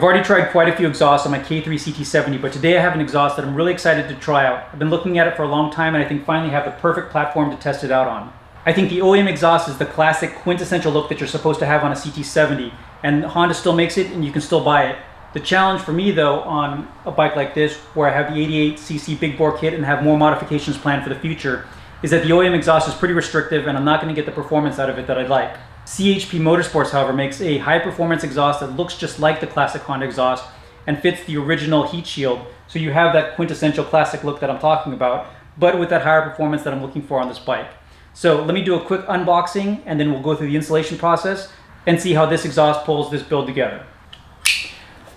I've already tried quite a few exhausts on my K3 CT70, but today I have an exhaust that I'm really excited to try out. I've been looking at it for a long time and I think finally have the perfect platform to test it out on. I think the OEM exhaust is the classic quintessential look that you're supposed to have on a CT70, and Honda still makes it and you can still buy it. The challenge for me though on a bike like this, where I have the 88cc big bore kit and have more modifications planned for the future, is that the OEM exhaust is pretty restrictive and I'm not going to get the performance out of it that I'd like. CHP Motorsports, however, makes a high-performance exhaust that looks just like the classic Honda exhaust and fits the original heat shield, so you have that quintessential classic look that I'm talking about, but with that higher performance that I'm looking for on this bike. So let me do a quick unboxing and then we'll go through the installation process and see how this exhaust pulls this build together.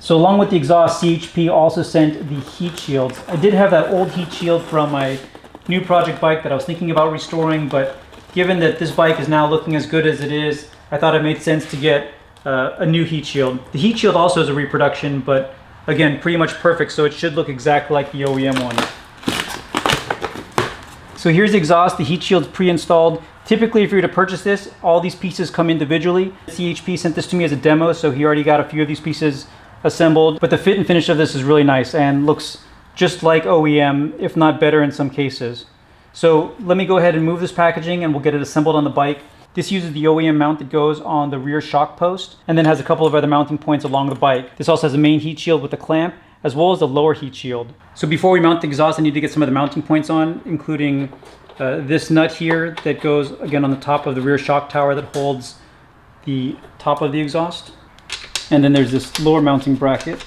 So along with the exhaust, CHP also sent the heat shields. I did have that old heat shield from my new project bike that I was thinking about restoring, but given that this bike is now looking as good as it is, I thought it made sense to get a new heat shield. The heat shield also is a reproduction, but again, pretty much perfect, so it should look exactly like the OEM one. So here's the exhaust. The heat shield's pre-installed. Typically, if you were to purchase this, all these pieces come individually. CHP sent this to me as a demo, so he already got a few of these pieces assembled, but the fit and finish of this is really nice and looks just like OEM, if not better in some cases. So let me go ahead and move this packaging and we'll get it assembled on the bike. This uses the OEM mount that goes on the rear shock post and then has a couple of other mounting points along the bike. This also has a main heat shield with a clamp as well as the lower heat shield. So before we mount the exhaust, I need to get some of the mounting points on, including this nut here that goes again on the top of the rear shock tower that holds the top of the exhaust. And then there's this lower mounting bracket.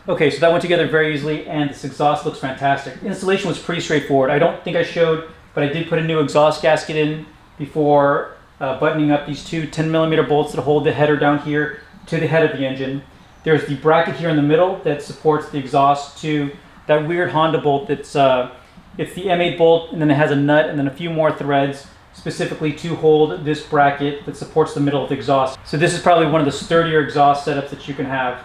Okay, so that went together very easily and this exhaust looks fantastic. Installation was pretty straightforward. I don't think I showed, but I did put a new exhaust gasket in before buttoning up these two 10mm bolts that hold the header down here to the head of the engine. There's the bracket here in the middle that supports the exhaust to that weird Honda bolt that's, it's the M8 bolt, and then it has a nut and then a few more threads specifically to hold this bracket that supports the middle of the exhaust. So this is probably one of the sturdier exhaust setups that you can have.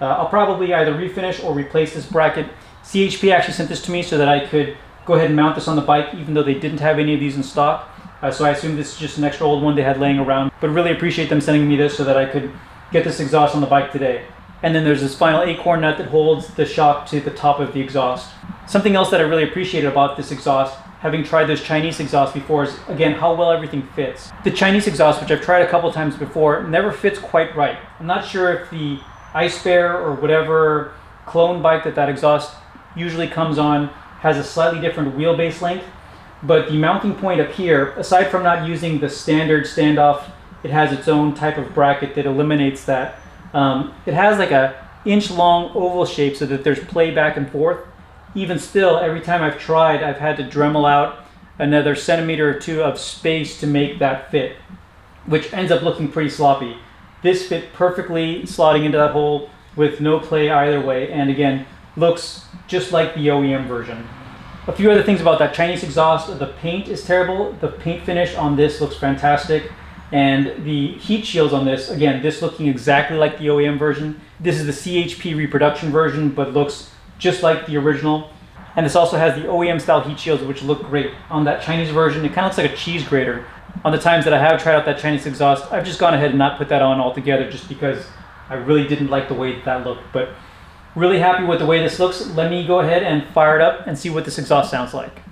I'll probably either refinish or replace this bracket. CHP actually sent this to me so that I could go ahead and mount this on the bike even though they didn't have any of these in stock. So I assume this is just an extra old one they had laying around, but really appreciate them sending me this so that I could get this exhaust on the bike today. And then there's this final acorn nut that holds the shock to the top of the exhaust. Something else that I really appreciated about this exhaust, having tried those Chinese exhausts before, is again how well everything fits. The Chinese exhaust, which I've tried a couple times before, never fits quite right. I'm not sure if the Ice Bear or whatever clone bike that exhaust usually comes on has a slightly different wheelbase length, but the mounting point up here, aside from not using the standard standoff, it has its own type of bracket that eliminates that. It has like a inch-long oval shape so that there's play back and forth. Even still, every time I've tried, I've had to Dremel out another centimeter or two of space to make that fit, which ends up looking pretty sloppy. This fit perfectly, slotting into that hole with no play either way, and again, looks just like the OEM version. A few other things about that Chinese exhaust: the paint is terrible. The paint finish on this looks fantastic. And the heat shields on this, again, this looking exactly like the OEM version. This is the CHP reproduction version, but looks just like the original. And this also has the OEM style heat shields, which look great. On that Chinese version, it kind of looks like a cheese grater. on the times that I have tried out that Chinese exhaust, I've just gone ahead and not put that on altogether just because I really didn't like the way that looked. But really happy with the way this looks. Let me go ahead and fire it up and see what this exhaust sounds like.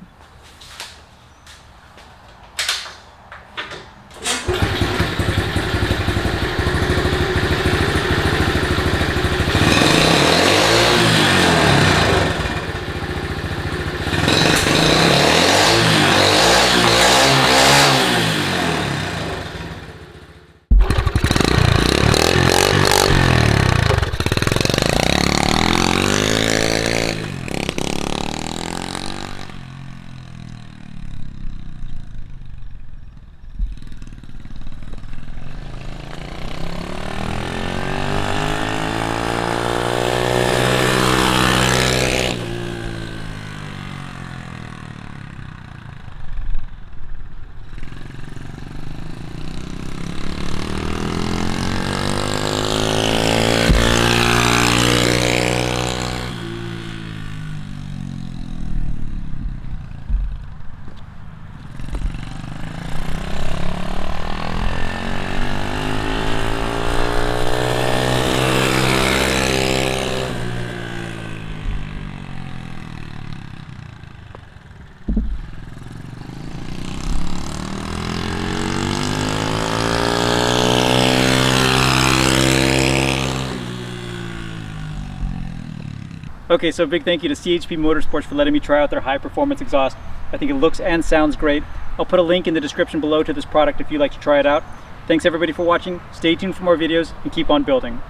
Okay, so a big thank you to CHP Motorsports for letting me try out their high performance exhaust. I think it looks and sounds great. I'll put a link in the description below to this product if you'd like to try it out. Thanks everybody for watching. Stay tuned for more videos and keep on building.